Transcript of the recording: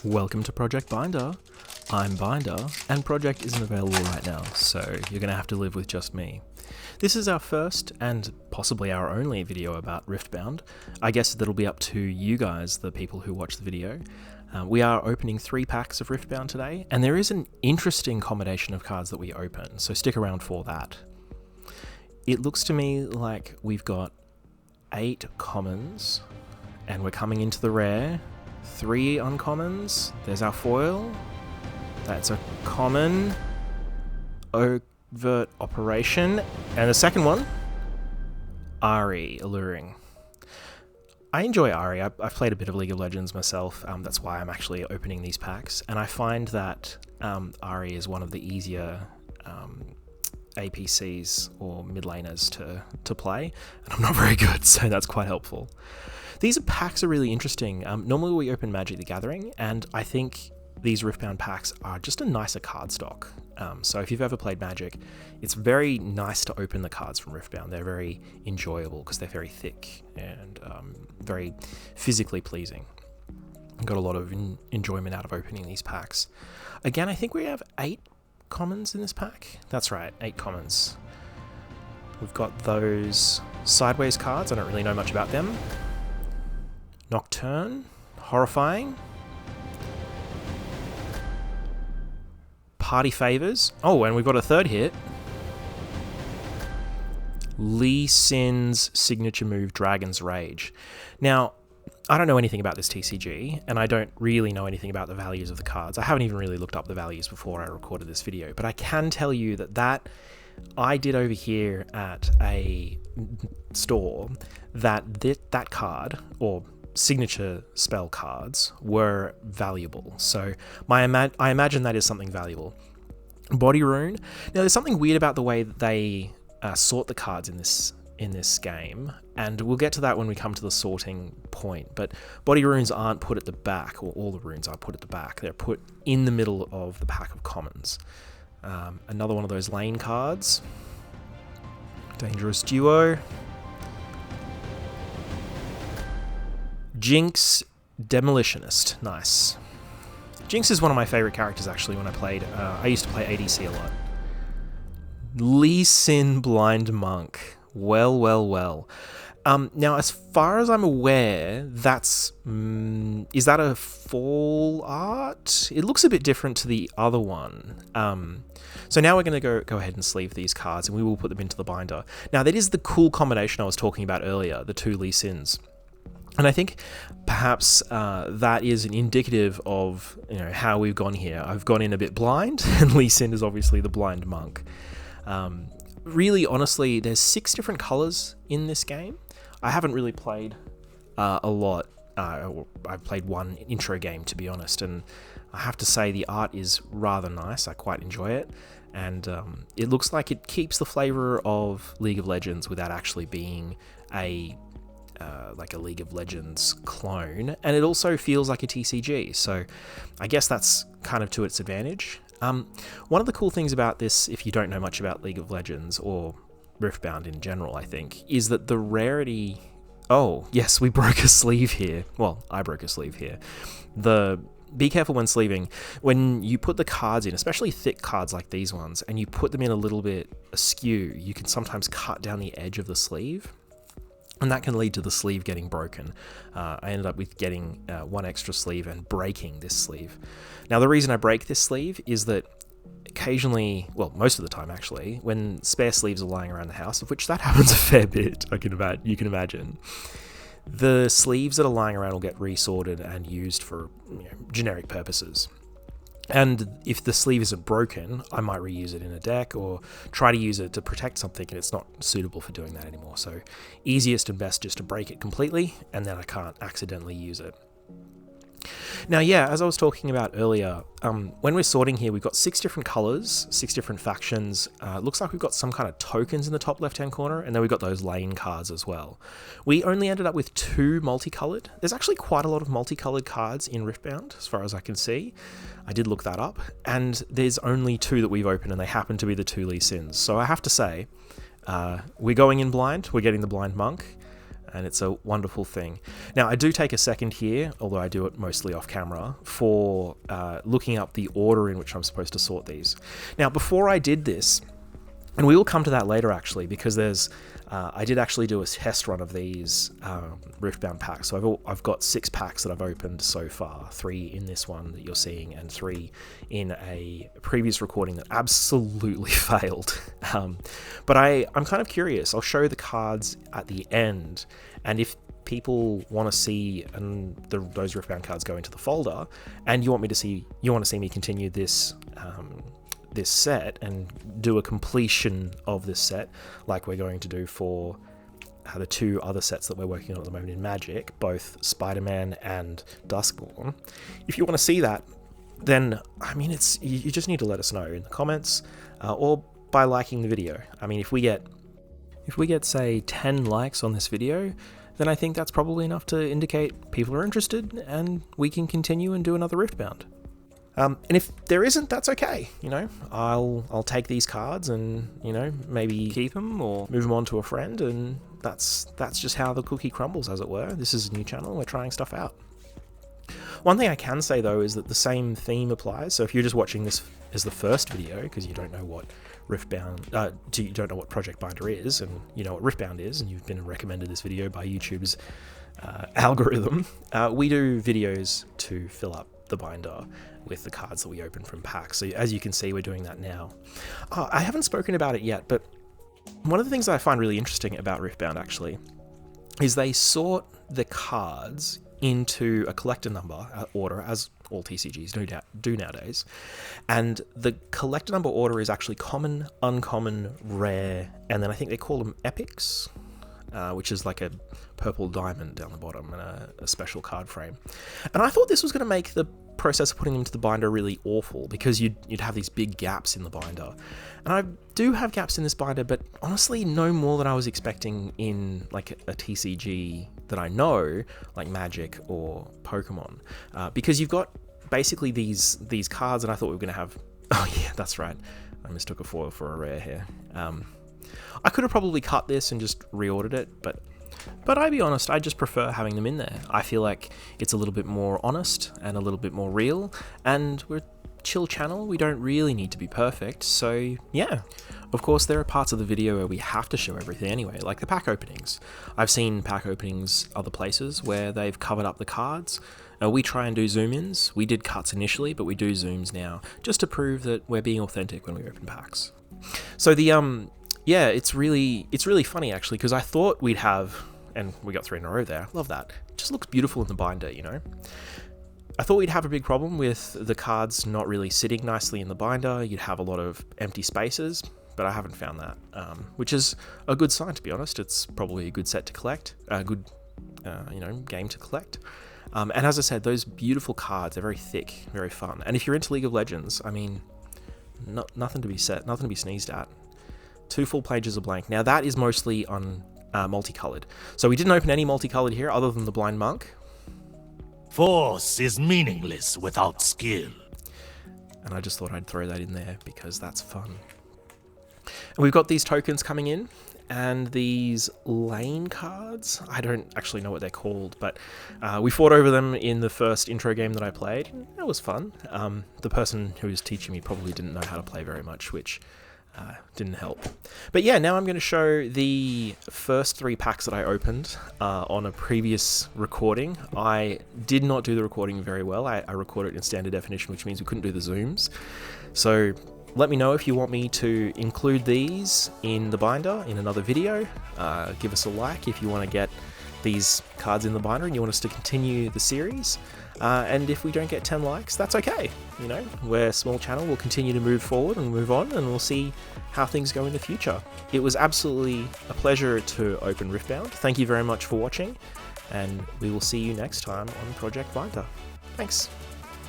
Welcome to Project Binder. I'm Binder, and Project isn't available right now, so you're going to have to live with just me. This is our first, and possibly our only, video about Riftbound. I guess that'll be up to you guys, the people who watch the video. We are opening 3 packs of Riftbound today, and there is an interesting combination of cards that we open, so stick around for that. It looks to me like we've got 8 commons, and we're coming into the rare. 3 uncommons. There's our foil. That's a common. Overt Operation. And the second one, Ari, Alluring. I enjoy Ari. I've played a bit of League of Legends myself. That's why I'm actually opening these packs. And I find that Ari is one of the easier APCs or mid laners to play. And I'm not very good, so that's quite helpful. These packs are really interesting. Normally we open Magic the Gathering, and I think these Riftbound packs are just a nicer card stock. So if you've ever played Magic, it's very nice to open the cards from Riftbound. They're very enjoyable because they're very thick and very physically pleasing. Got a lot of enjoyment out of opening these packs. Again, I think we have 8 commons in this pack. That's right, 8 commons. We've got those sideways cards. I don't really know much about them. Nocturne, Horrifying, Party Favors. Oh, and we've got a third hit. Lee Sin's signature move, Dragon's Rage. Now, I don't know anything about this TCG, and I don't really know anything about the values of the cards. I haven't even really looked up the values before I recorded this video, but I can tell you that I did over here at a store that card, or signature spell cards, were valuable. So I imagine that is something valuable. Body Rune. Now there's something weird about the way that they sort the cards in this game, and we'll get to that when we come to the sorting point. But Body Runes aren't put at the back, or all the runes are put at the back. They're put in the middle of the pack of commons. Another one of those lane cards. Dangerous Duo. Jinx, Demolitionist. Nice. Jinx is one of my favorite characters, actually, when I played. I used to play ADC a lot. Lee Sin, Blind Monk. Well. Now, as far as I'm aware, that's... is that a fall art? It looks a bit different to the other one. So now we're going to go ahead and sleeve these cards, and we will put them into the binder. Now, that is the cool combination I was talking about earlier, the 2 Lee Sins. And I think perhaps that is an indicative of how we've gone here. I've gone in a bit blind, and Lee Sin is obviously the blind monk. Really, honestly, there's 6 different colors in this game. I haven't really played a lot. I've played one intro game, to be honest, and I have to say the art is rather nice. I quite enjoy it, and it looks like it keeps the flavor of League of Legends without actually being like a League of Legends clone, and it also feels like a TCG, so I guess that's kind of to its advantage. One of the cool things about this, if you don't know much about League of Legends or Riftbound in general, I think, is that the rarity... Oh, yes, we broke a sleeve here. Well, I broke a sleeve here. Be careful when sleeving. When you put the cards in, especially thick cards like these ones, and you put them in a little bit askew, you can sometimes cut down the edge of the sleeve, and that can lead to the sleeve getting broken. I ended up with getting 1 extra sleeve and breaking this sleeve. Now, the reason I break this sleeve is that occasionally, well, most of the time actually, when spare sleeves are lying around the house, of which that happens a fair bit, you can imagine, the sleeves that are lying around will get resorted and used for generic purposes. And if the sleeve isn't broken, I might reuse it in a deck or try to use it to protect something, and it's not suitable for doing that anymore. So easiest and best just to break it completely, and then I can't accidentally use it. Now, yeah, as I was talking about earlier, when we're sorting here, we've got 6 different colors, 6 different factions. Looks like we've got some kind of tokens in the top left-hand corner, and then we've got those lane cards as well. We only ended up with 2 multicolored. There's actually quite a lot of multicolored cards in Riftbound, as far as I can see. I did look that up, and there's only 2 that we've opened, and they happen to be the 2 Lee Sins. So I have to say, we're going in blind. We're getting the blind monk. and it's a wonderful thing. Now, I do take a second here, although I do it mostly off camera, for looking up the order in which I'm supposed to sort these. Now, before I did this, and we will come to that later actually, because there's I did actually do a test run of these Riftbound packs. So I've got 6 packs that I've opened so far, 3 in this one that you're seeing, and 3 in a previous recording that absolutely failed. But I'm kind of curious. I'll show the cards at the end, and if people want to see those Riftbound cards go into the folder, and you want to see me continue this this set and do a completion of this set, like we're going to do for the 2 other sets that we're working on at the moment in Magic, both Spider-Man and Duskborn. If you want to see that, then I mean, you just need to let us know in the comments or by liking the video. I mean, if we get say 10 likes on this video, then I think that's probably enough to indicate people are interested and we can continue and do another Riftbound. And if there isn't, that's okay. You know, I'll take these cards and, you know, maybe keep them or move them on to a friend, and that's just how the cookie crumbles, as it were. This is a new channel, we're trying stuff out. One thing I can say though is that the same theme applies. So if you're just watching this as the first video because you don't know what you don't know what Project Binder is, and you know what Riftbound is, and you've been recommended this video by YouTube's algorithm, we do videos to fill up the binder with the cards that we open from packs. So as you can see, we're doing that now. I haven't spoken about it yet, but one of the things that I find really interesting about Riftbound actually is they sort the cards into a collector number order, as all TCGs do nowadays, and the collector number order is actually common, uncommon, rare, and then I think they call them epics, which is like a purple diamond down the bottom and a special card frame. And I thought this was going to make the process of putting them into the binder really awful, because you'd have these big gaps in the binder. And I do have gaps in this binder, but honestly no more than I was expecting in like a TCG that I know, like Magic or Pokemon, because you've got basically these cards, and I thought we were going to have... Oh yeah, that's right, I mistook a foil for a rare here. I could have probably cut this and just reordered it, but I'll be honest, I just prefer having them in there. I feel like it's a little bit more honest and a little bit more real, and we're a chill channel, we don't really need to be perfect, so yeah. Of course, there are parts of the video where we have to show everything anyway, like the pack openings. I've seen pack openings other places where they've covered up the cards. We try and do zoom-ins. We did cuts initially, but we do zooms now, just to prove that we're being authentic when we open packs. So yeah, it's really funny actually, because I thought we'd have, and we got 3 in a row there, love that. It just looks beautiful in the binder, you know. I thought we'd have a big problem with the cards not really sitting nicely in the binder. You'd have a lot of empty spaces, but I haven't found that, which is a good sign, to be honest. It's probably a good set to collect, a good you know, game to collect. And as I said, those beautiful cards, they're very thick, very fun. And if you're into League of Legends, I mean, nothing to be sneezed at. 2 full pages of blank. Now that is mostly on multicolored. So we didn't open any multicolored here other than the Blind Monk. Force is meaningless without skill. And I just thought I'd throw that in there because that's fun. And we've got these tokens coming in, and these lane cards. I don't actually know what they're called, but we fought over them in the first intro game that I played. That was fun. The person who was teaching me probably didn't know how to play very much, which didn't help. But yeah, now I'm going to show the first 3 packs that I opened on a previous recording. I did not do the recording very well. I recorded it in standard definition, which means we couldn't do the zooms. So let me know if you want me to include these in the binder in another video. Give us a like if you want to get these cards in the binder and you want us to continue the series. And if we don't get 10 likes, that's okay. You know, we're a small channel, we'll continue to move forward and move on, and we'll see how things go in the future. It was absolutely a pleasure to open Riftbound. Thank you very much for watching, and we will see you next time on Project Binder. Thanks.